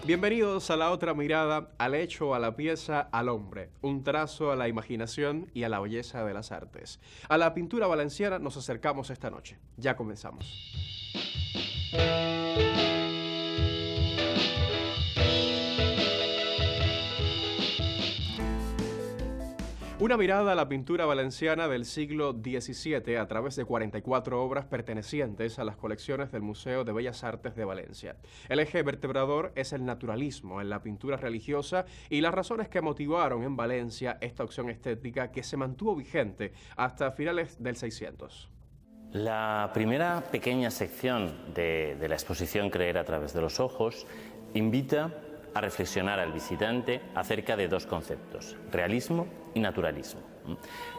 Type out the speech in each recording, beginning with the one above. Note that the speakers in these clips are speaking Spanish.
Bienvenidos a La Otra Mirada, al hecho, a la pieza, al hombre, un trazo a la imaginación y a la belleza de las artes. A la pintura valenciana nos acercamos esta noche. Ya comenzamos. Una mirada a la pintura valenciana del siglo XVII a través de 44 obras pertenecientes a las colecciones del Museo de Bellas Artes de Valencia. El eje vertebrador es el naturalismo en la pintura religiosa y las razones que motivaron en Valencia esta opción estética que se mantuvo vigente hasta finales del 600. La primera pequeña sección de la exposición Creer a través de los ojos invita a reflexionar al visitante acerca de dos conceptos, realismo y naturalismo.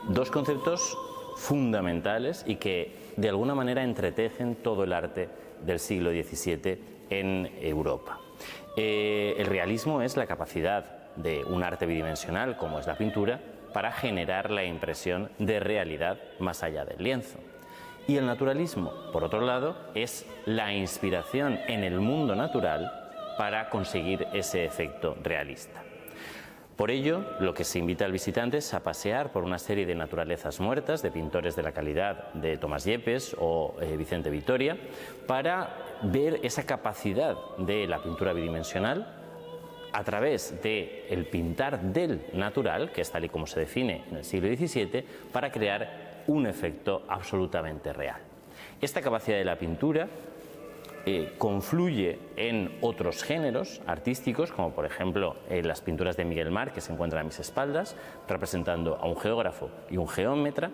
Dos conceptos fundamentales y que de alguna manera entretejen todo el arte del siglo XVII en Europa. El realismo es la capacidad de un arte bidimensional, como es la pintura, para generar la impresión de realidad más allá del lienzo. Y el naturalismo, por otro lado, es la inspiración en el mundo natural para conseguir ese efecto realista. Por ello, lo que se invita al visitante es a pasear por una serie de naturalezas muertas de pintores de la calidad de Tomás Yepes o Vicente Vitoria, para ver esa capacidad de la pintura bidimensional a través del pintar del natural, que es tal y como se define en el siglo XVII, para crear un efecto absolutamente real. Esta capacidad de la pintura confluye en otros géneros artísticos, como por ejemplo las pinturas de Miguel Mar, que se encuentran a mis espaldas, representando a un geógrafo y un geómetra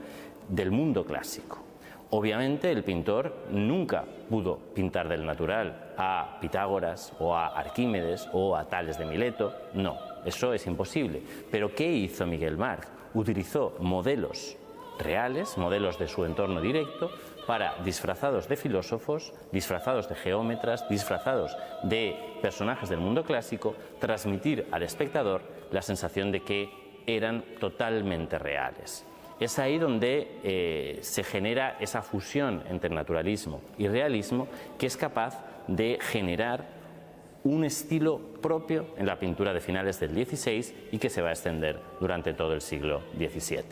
del mundo clásico. Obviamente el pintor nunca pudo pintar del natural a Pitágoras o a Arquímedes o a Tales de Mileto, no, eso es imposible. Pero ¿qué hizo Miguel Mar? Utilizó modelos reales, modelos de su entorno directo, para, disfrazados de filósofos, disfrazados de geómetras, disfrazados de personajes del mundo clásico, transmitir al espectador la sensación de que eran totalmente reales. Es ahí donde se genera esa fusión entre naturalismo y realismo que es capaz de generar un estilo propio en la pintura de finales del XVI y que se va a extender durante todo el siglo XVII.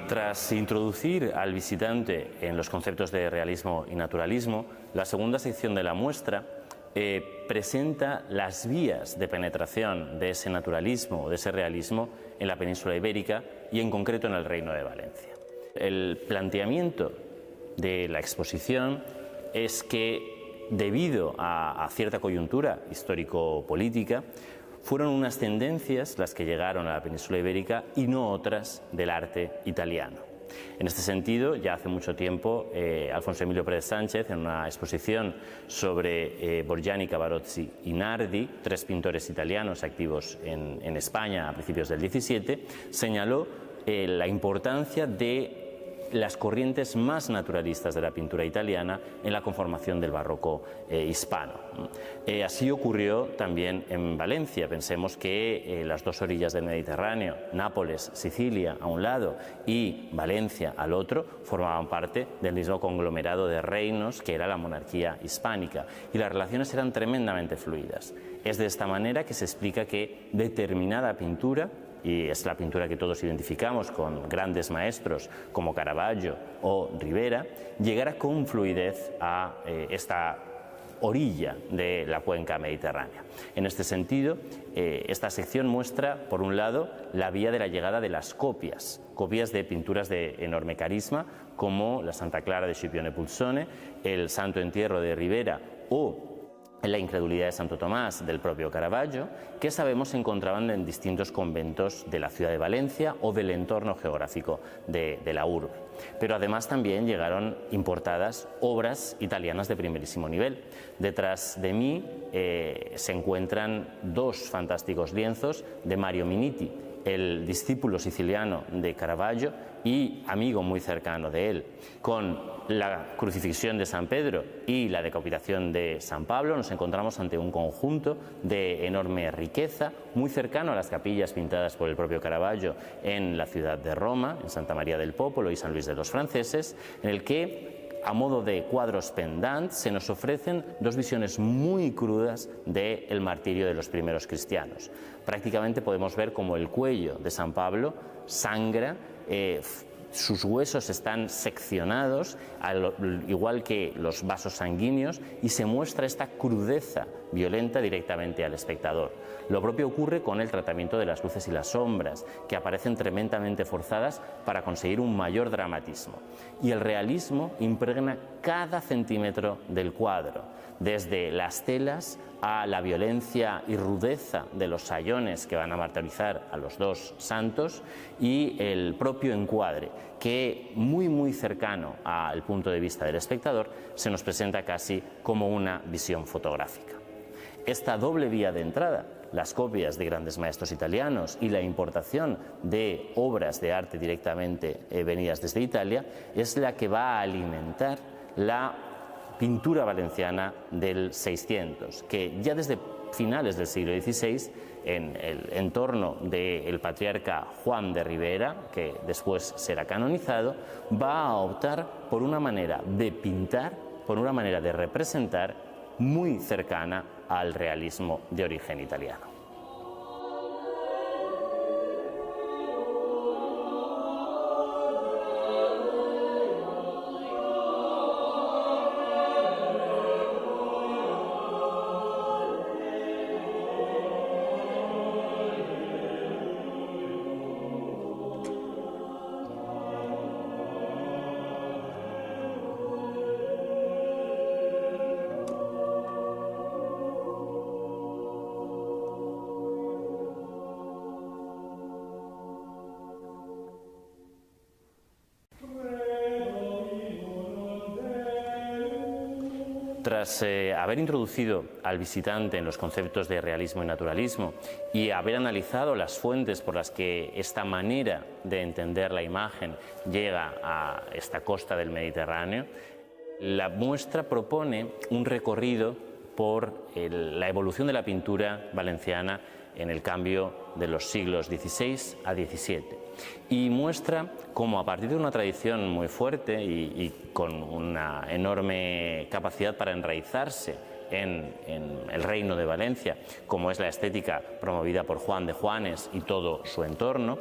Tras introducir al visitante en los conceptos de realismo y naturalismo, la segunda sección de la muestra presenta las vías de penetración de ese naturalismo o de ese realismo en la península ibérica y en concreto en el Reino de Valencia. El planteamiento de la exposición es que, debido a cierta coyuntura histórico-política, fueron unas tendencias las que llegaron a la península ibérica y no otras del arte italiano. En este sentido, ya hace mucho tiempo, Alfonso Emilio Pérez Sánchez, en una exposición sobre Borgiani, Cavarozzi y Nardi, tres pintores italianos activos en España a principios del XVII, señaló la importancia de las corrientes más naturalistas de la pintura italiana en la conformación del barroco hispano. Así ocurrió también en Valencia. Pensemos que las dos orillas del Mediterráneo, Nápoles, Sicilia a un lado y Valencia al otro, formaban parte del mismo conglomerado de reinos que era la monarquía hispánica, y las relaciones eran tremendamente fluidas. Es de esta manera que se explica que determinada pintura, y es la pintura que todos identificamos con grandes maestros como Caravaggio o Rivera, llegara con fluidez a esta orilla de la cuenca mediterránea. En este sentido, esta sección muestra, por un lado, la vía de la llegada de las copias de pinturas de enorme carisma, como la Santa Clara de Scipione Pulsone, el Santo Entierro de Rivera o la Incredulidad de Santo Tomás del propio Caravaggio, que sabemos se encontraban en distintos conventos de la ciudad de Valencia o del entorno geográfico de la urbe. Pero además también llegaron importadas obras italianas de primerísimo nivel. Detrás de mí se encuentran dos fantásticos lienzos de Mario Miniti, el discípulo siciliano de Caravaggio, y amigo muy cercano de él, con la crucifixión de San Pedro y la decapitación de San Pablo, nos encontramos ante un conjunto de enorme riqueza, muy cercano a las capillas pintadas por el propio Caravaggio en la ciudad de Roma, en Santa María del Popolo y San Luis de los Franceses, en el que, a modo de cuadros pendants, se nos ofrecen dos visiones muy crudas del martirio de los primeros cristianos. Prácticamente podemos ver como el cuello de San Pablo sangra, sus huesos están seccionados, igual que los vasos sanguíneos, y se muestra esta crudeza violenta directamente al espectador. Lo propio ocurre con el tratamiento de las luces y las sombras, que aparecen tremendamente forzadas para conseguir un mayor dramatismo. Y el realismo impregna cada centímetro del cuadro, desde las telas a la violencia y rudeza de los sayones que van a martirizar a los dos santos y el propio encuadre, que muy cercano al punto de vista del espectador se nos presenta casi como una visión fotográfica. Esta doble vía de entrada, las copias de grandes maestros italianos y la importación de obras de arte directamente venidas desde Italia, es la que va a alimentar la pintura valenciana del 600, que ya desde finales del siglo XVI, en el entorno del patriarca Juan de Ribera, que después será canonizado, va a optar por una manera de pintar, por una manera de representar muy cercana al realismo de origen italiano. Tras haber introducido al visitante en los conceptos de realismo y naturalismo y haber analizado las fuentes por las que esta manera de entender la imagen llega a esta costa del Mediterráneo, la muestra propone un recorrido por la evolución de la pintura valenciana en el cambio de los siglos XVI a XVII y muestra cómo, a partir de una tradición muy fuerte y con una enorme capacidad para enraizarse en el reino de Valencia, como es la estética promovida por Juan de Juanes y todo su entorno,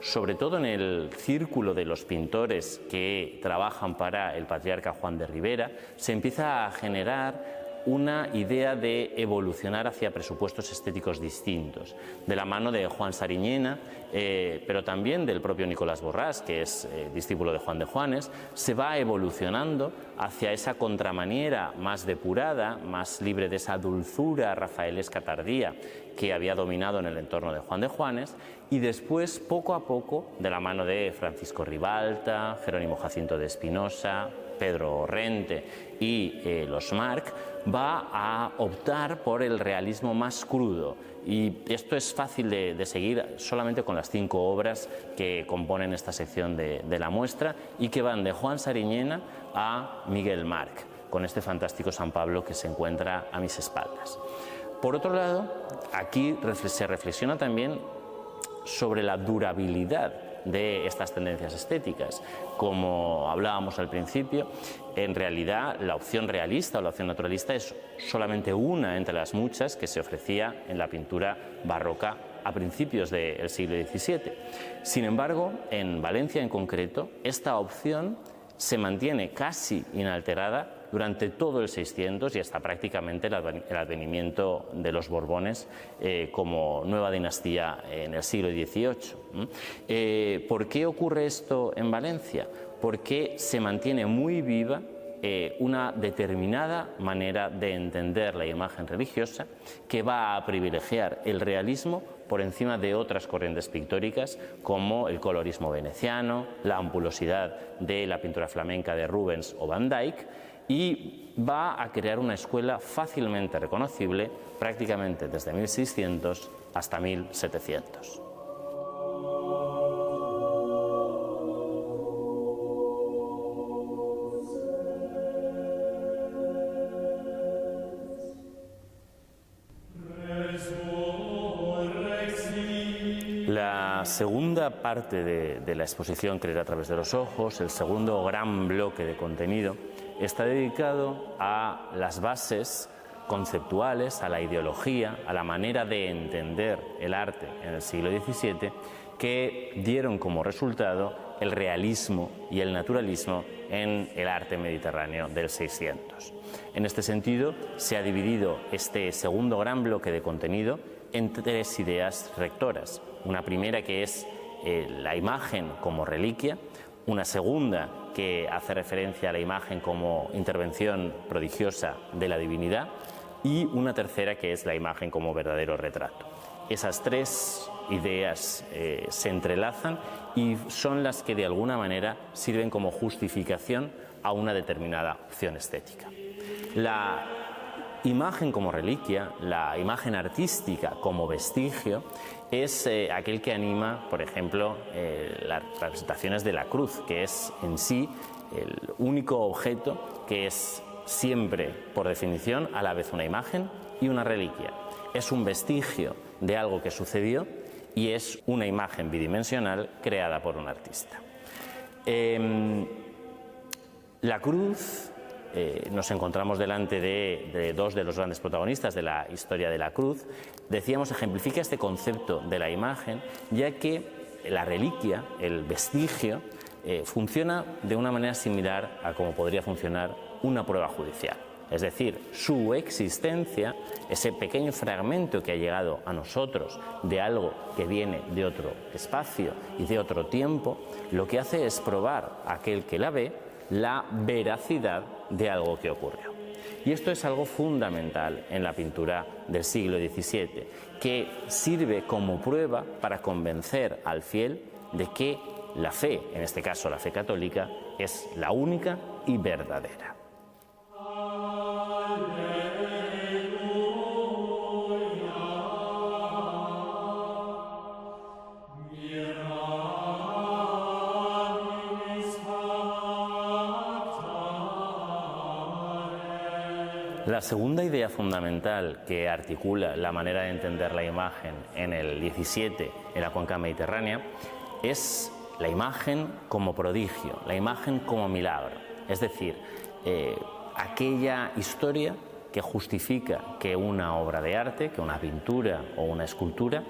sobre todo en el círculo de los pintores que trabajan para el patriarca Juan de Ribera, se empieza a generar una idea de evolucionar hacia presupuestos estéticos distintos, de la mano de Juan Sariñena, pero también del propio Nicolás Borràs, que es discípulo de Juan de Juanes. Se va evolucionando hacia esa contramaniera más depurada, más libre de esa dulzura rafaelesca tardía que había dominado en el entorno de Juan de Juanes, y después, poco a poco, de la mano de Francisco Ribalta, Jerónimo Jacinto de Espinosa, Pedro Orrente y los Marc, va a optar por el realismo más crudo. Y esto es fácil de seguir solamente con las 5 obras que componen esta sección de la muestra y que van de Juan Sariñena a Miguel Marc, con este fantástico San Pablo que se encuentra a mis espaldas. Por otro lado, aquí se reflexiona también sobre la durabilidad de estas tendencias estéticas. Como hablábamos al principio, en realidad la opción realista o la opción naturalista es solamente una entre las muchas que se ofrecía en la pintura barroca a principios del siglo XVII. Sin embargo, en Valencia en concreto, esta opción se mantiene casi inalterada durante todo el 600 y hasta prácticamente el advenimiento de los Borbones como nueva dinastía en el siglo XVIII. ¿Por qué ocurre esto en Valencia? Porque se mantiene muy viva una determinada manera de entender la imagen religiosa que va a privilegiar el realismo por encima de otras corrientes pictóricas como el colorismo veneciano, la ampulosidad de la pintura flamenca de Rubens o Van Dyck, y va a crear una escuela fácilmente reconocible prácticamente desde 1600 hasta 1700. La segunda parte de la exposición, Creer a través de los ojos, el segundo gran bloque de contenido, está dedicado a las bases conceptuales, a la ideología, a la manera de entender el arte en el siglo XVII, que dieron como resultado el realismo y el naturalismo en el arte mediterráneo del 600. En este sentido, se ha dividido este segundo gran bloque de contenido en tres ideas rectoras. Una primera, que es la imagen como reliquia; una segunda, que hace referencia a la imagen como intervención prodigiosa de la divinidad; y una tercera, que es la imagen como verdadero retrato. Esas tres ideas se entrelazan y son las que de alguna manera sirven como justificación a una determinada opción estética. La imagen como reliquia, la imagen artística como vestigio, es aquel que anima, por ejemplo, las representaciones de la cruz, que es en sí el único objeto que es siempre, por definición, a la vez una imagen y una reliquia. Es un vestigio de algo que sucedió y es una imagen bidimensional creada por un artista. La cruz, nos encontramos delante de dos de los grandes protagonistas de la historia de la cruz. Decíamos, ejemplifica este concepto de la imagen, ya que la reliquia, el vestigio, funciona de una manera similar a cómo podría funcionar una prueba judicial. Es decir, su existencia, ese pequeño fragmento que ha llegado a nosotros de algo que viene de otro espacio y de otro tiempo, lo que hace es probar a aquel que la ve la veracidad de algo que ocurrió. Y esto es algo fundamental en la pintura del siglo XVII, que sirve como prueba para convencer al fiel de que la fe, en este caso la fe católica, es la única y verdadera. La segunda idea fundamental que articula la manera de entender la imagen en el XVII en la cuenca mediterránea es la imagen como prodigio, la imagen como milagro. Es decir, aquella historia que justifica que una obra de arte, que una pintura o una escultura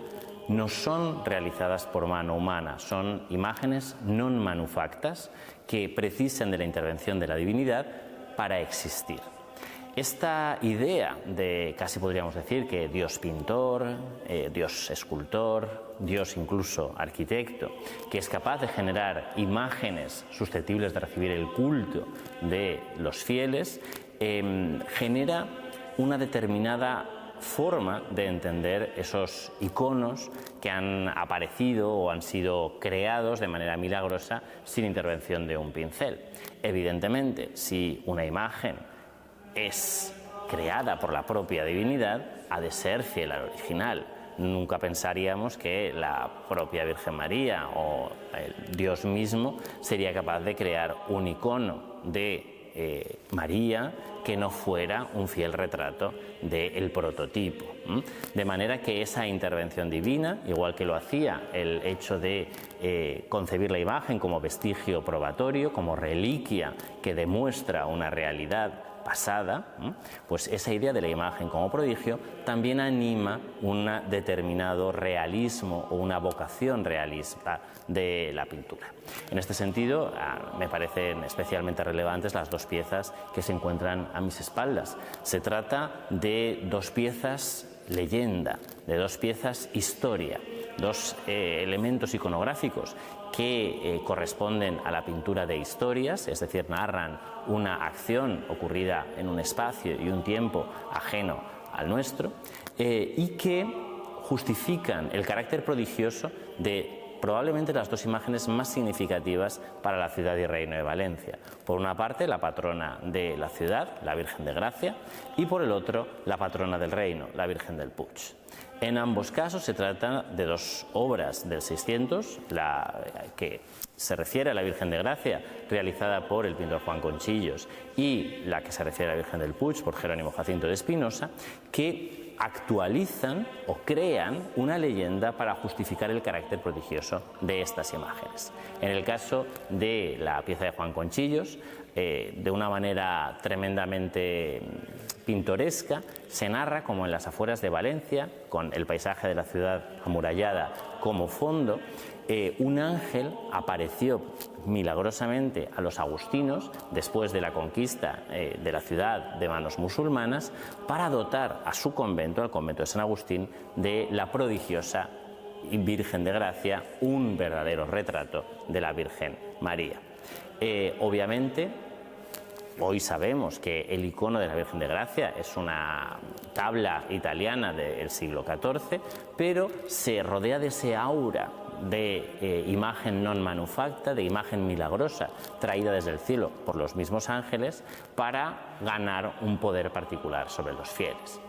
no son realizadas por mano humana, son imágenes non manufactas que precisan de la intervención de la divinidad para existir. Esta idea de, casi podríamos decir, que Dios pintor, Dios escultor, Dios incluso arquitecto, que es capaz de generar imágenes susceptibles de recibir el culto de los fieles, genera una determinada forma de entender esos iconos que han aparecido o han sido creados de manera milagrosa sin intervención de un pincel. Evidentemente, si una imagen es creada por la propia divinidad, ha de ser fiel al original. Nunca pensaríamos que la propia Virgen María o el Dios mismo sería capaz de crear un icono de María que no fuera un fiel retrato del prototipo. De manera que esa intervención divina, igual que lo hacía el hecho de concebir la imagen como vestigio probatorio, como reliquia que demuestra una realidad pasada, pues esa idea de la imagen como prodigio también anima un determinado realismo o una vocación realista de la pintura. En este sentido, me parecen especialmente relevantes las dos piezas que se encuentran a mis espaldas. Se trata de dos piezas leyenda, de dos piezas historia, dos elementos iconográficos que corresponden a la pintura de historias, es decir, narran una acción ocurrida en un espacio y un tiempo ajeno al nuestro, y que justifican el carácter prodigioso de probablemente las dos imágenes más significativas para la ciudad y reino de Valencia. Por una parte, la patrona de la ciudad, la Virgen de Gracia, y por el otro, la patrona del reino, la Virgen del Puig. En ambos casos se trata de dos obras del 600, la que se refiere a la Virgen de Gracia, realizada por el pintor Juan Conchillos, y la que se refiere a la Virgen del Puig, por Jerónimo Jacinto de Espinosa, que actualizan o crean una leyenda para justificar el carácter prodigioso de estas imágenes. En el caso de la pieza de Juan Conchillos, de una manera tremendamente pintoresca, se narra como en las afueras de Valencia, con el paisaje de la ciudad amurallada como fondo, un ángel apareció milagrosamente a los agustinos después de la conquista de la ciudad de manos musulmanas, para dotar a su convento, al convento de San Agustín, de la prodigiosa Virgen de Gracia, un verdadero retrato de la Virgen María. Obviamente, hoy sabemos que el icono de la Virgen de Gracia es una tabla italiana del siglo XIV, pero se rodea de ese aura de imagen non manufacta, de imagen milagrosa, traída desde el cielo por los mismos ángeles para ganar un poder particular sobre los fieles.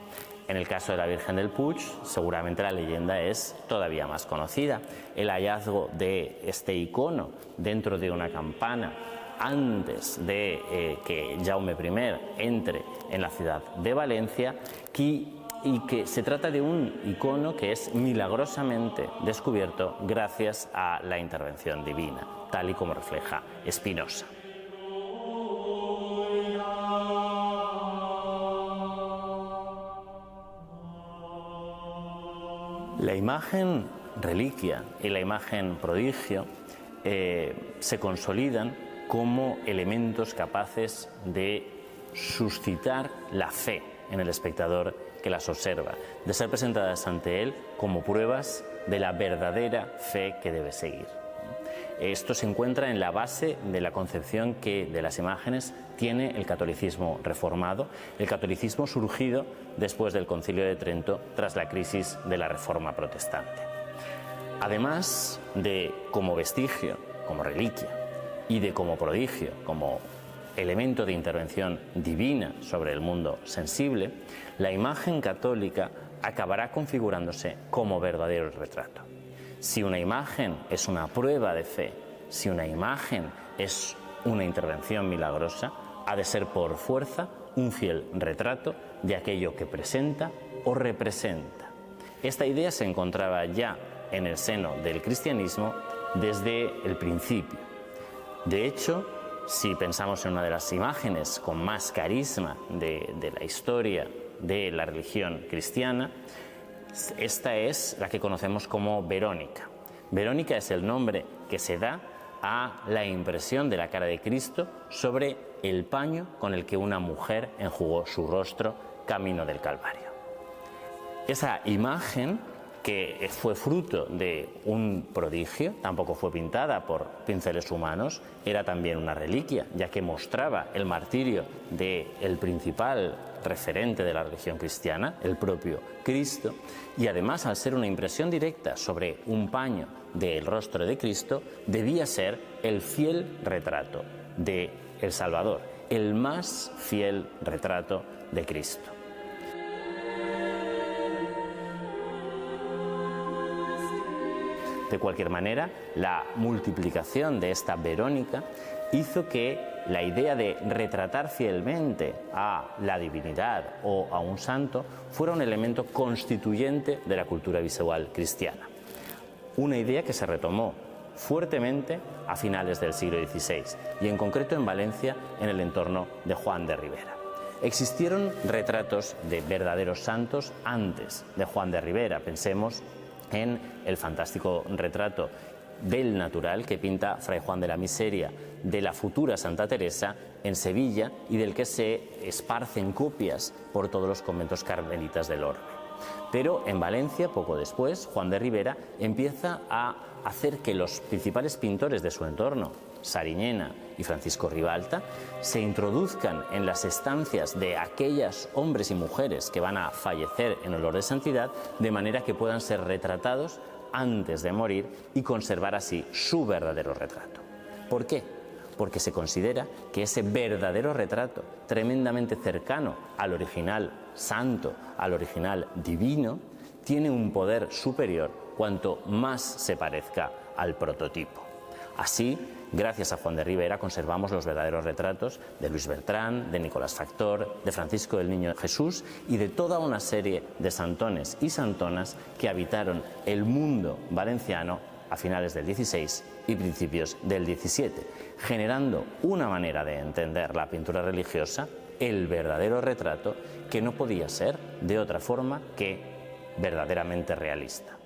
En el caso de la Virgen del Puig, seguramente la leyenda es todavía más conocida. El hallazgo de este icono dentro de una campana antes de que Jaume I entre en la ciudad de Valencia, y que se trata de un icono que es milagrosamente descubierto gracias a la intervención divina, tal y como refleja Espinosa. La imagen reliquia y la imagen prodigio se consolidan como elementos capaces de suscitar la fe en el espectador que las observa, de ser presentadas ante él como pruebas de la verdadera fe que debe seguir. Esto se encuentra en la base de la concepción que de las imágenes tiene el catolicismo reformado, el catolicismo surgido después del Concilio de Trento tras la crisis de la Reforma protestante. Además de como vestigio, como reliquia, y de como prodigio, como elemento de intervención divina sobre el mundo sensible, la imagen católica acabará configurándose como verdadero retrato. Si una imagen es una prueba de fe, si una imagen es una intervención milagrosa, ha de ser por fuerza un fiel retrato de aquello que presenta o representa. Esta idea se encontraba ya en el seno del cristianismo desde el principio. De hecho, si pensamos en una de las imágenes con más carisma de la historia de la religión cristiana, esta es la que conocemos como Verónica. Verónica es el nombre que se da a la impresión de la cara de Cristo sobre el paño con el que una mujer enjugó su rostro camino del Calvario. Esa imagen, que fue fruto de un prodigio, tampoco fue pintada por pinceles humanos, era también una reliquia, ya que mostraba el martirio del principal referente de la religión cristiana, el propio Cristo, y además, al ser una impresión directa sobre un paño del rostro de Cristo, debía ser el fiel retrato de el Salvador, el más fiel retrato de Cristo. De cualquier manera, la multiplicación de esta Verónica hizo que la idea de retratar fielmente a la divinidad o a un santo fuera un elemento constituyente de la cultura visual cristiana. Una idea que se retomó fuertemente a finales del siglo XVI y en concreto en Valencia, en el entorno de Juan de Ribera. Existieron retratos de verdaderos santos antes de Juan de Ribera. Pensemos en el fantástico retrato del natural que pinta Fray Juan de la Miseria de la futura Santa Teresa en Sevilla y del que se esparcen copias por todos los conventos carmelitas del orbe. Pero en Valencia, poco después, Juan de Ribera empieza a hacer que los principales pintores de su entorno, Sariñena y Francisco Ribalta, se introduzcan en las estancias de aquellos hombres y mujeres que van a fallecer en olor de santidad, de manera que puedan ser retratados antes de morir y conservar así su verdadero retrato. ¿Por qué? Porque se considera que ese verdadero retrato, tremendamente cercano al original santo, al original divino, tiene un poder superior cuanto más se parezca al prototipo. Así, gracias a Juan de Ribera, conservamos los verdaderos retratos de Luis Bertrán, de Nicolás Factor, de Francisco del Niño Jesús y de toda una serie de santones y santonas que habitaron el mundo valenciano a finales del XVI y principios del XVII, generando una manera de entender la pintura religiosa, el verdadero retrato, que no podía ser de otra forma que verdaderamente realista.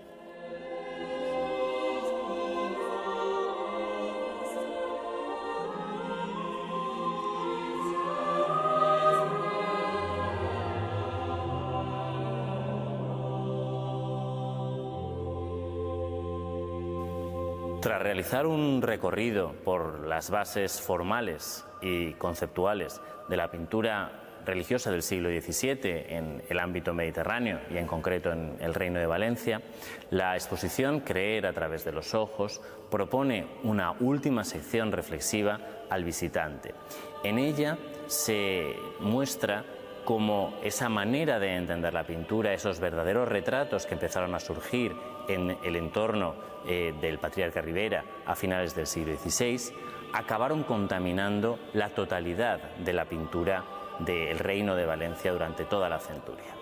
Tras realizar un recorrido por las bases formales y conceptuales de la pintura religiosa del siglo XVII en el ámbito mediterráneo y en concreto en el Reino de Valencia, la exposición Creer a través de los ojos propone una última sección reflexiva al visitante. En ella se muestra cómo esa manera de entender la pintura, esos verdaderos retratos que empezaron a surgir en el entorno del patriarca Ribera a finales del siglo XVI, acabaron contaminando la totalidad de la pintura del Reino de Valencia durante toda la centuria.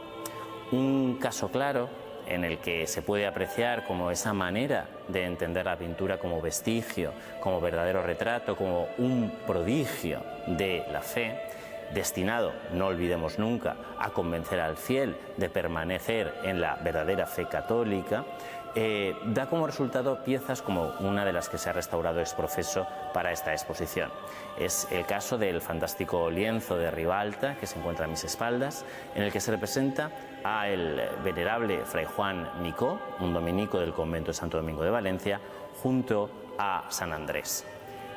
Un caso claro en el que se puede apreciar como esa manera de entender la pintura como vestigio, como verdadero retrato, como un prodigio de la fe, destinado, no olvidemos nunca, a convencer al fiel de permanecer en la verdadera fe católica, da como resultado piezas como una de las que se ha restaurado ex professo para esta exposición. Es el caso del fantástico lienzo de Ribalta, que se encuentra a mis espaldas, en el que se representa a el venerable Fray Juan Micó, un dominico del convento de Santo Domingo de Valencia, junto a San Andrés.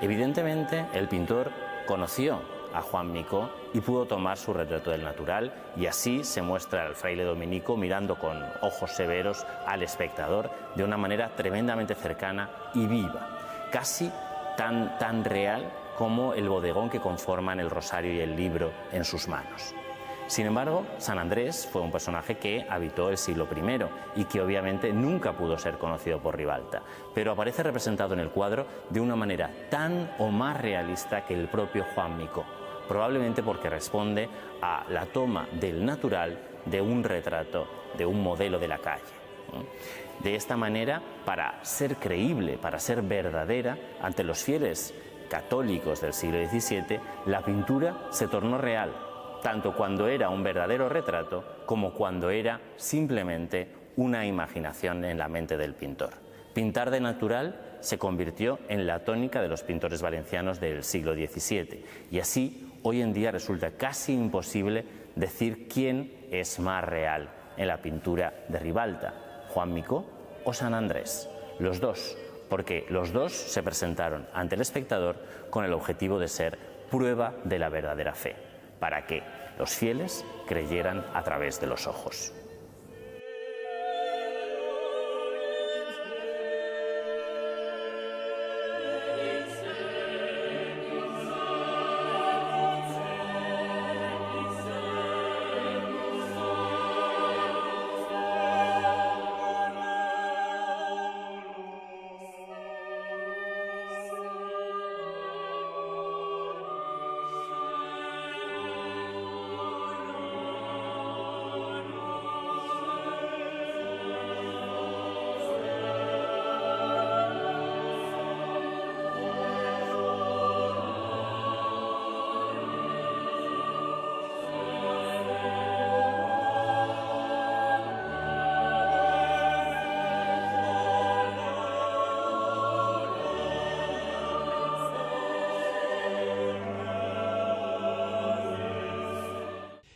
Evidentemente, el pintor conoció a Juan Micó y pudo tomar su retrato del natural, y así se muestra al fraile dominico mirando con ojos severos al espectador de una manera tremendamente cercana y viva, casi tan real como el bodegón que conforman el rosario y el libro en sus manos. Sin embargo, San Andrés fue un personaje que habitó el siglo I y que obviamente nunca pudo ser conocido por Ribalta, pero aparece representado en el cuadro de una manera tan o más realista que el propio Juan Micó, probablemente porque responde a la toma del natural de un retrato, de un modelo de la calle. De esta manera, para ser creíble, para ser verdadera ante los fieles católicos del siglo XVII, la pintura se tornó real, tanto cuando era un verdadero retrato como cuando era simplemente una imaginación en la mente del pintor. Pintar de natural se convirtió en la tónica de los pintores valencianos del siglo XVII, y así hoy en día resulta casi imposible decir quién es más real en la pintura de Ribalta, Juan Micó o San Andrés. Los dos, porque los dos se presentaron ante el espectador con el objetivo de ser prueba de la verdadera fe, para que los fieles creyeran a través de los ojos.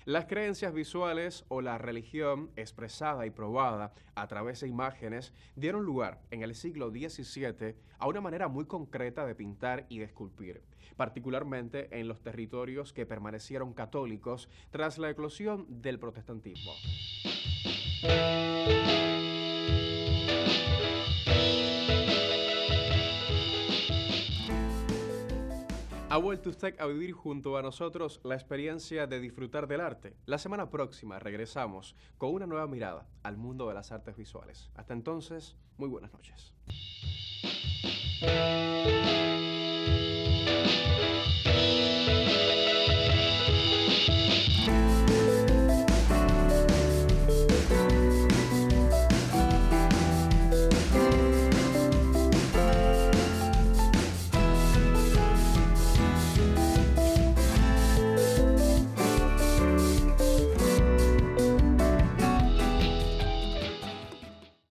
Las creencias visuales o la religión expresada y probada a través de imágenes dieron lugar en el siglo XVII a una manera muy concreta de pintar y de esculpir, particularmente en los territorios que permanecieron católicos tras la eclosión del protestantismo. ¿Ha vuelto usted a vivir junto a nosotros la experiencia de disfrutar del arte? La semana próxima regresamos con una nueva mirada al mundo de las artes visuales. Hasta entonces, muy buenas noches.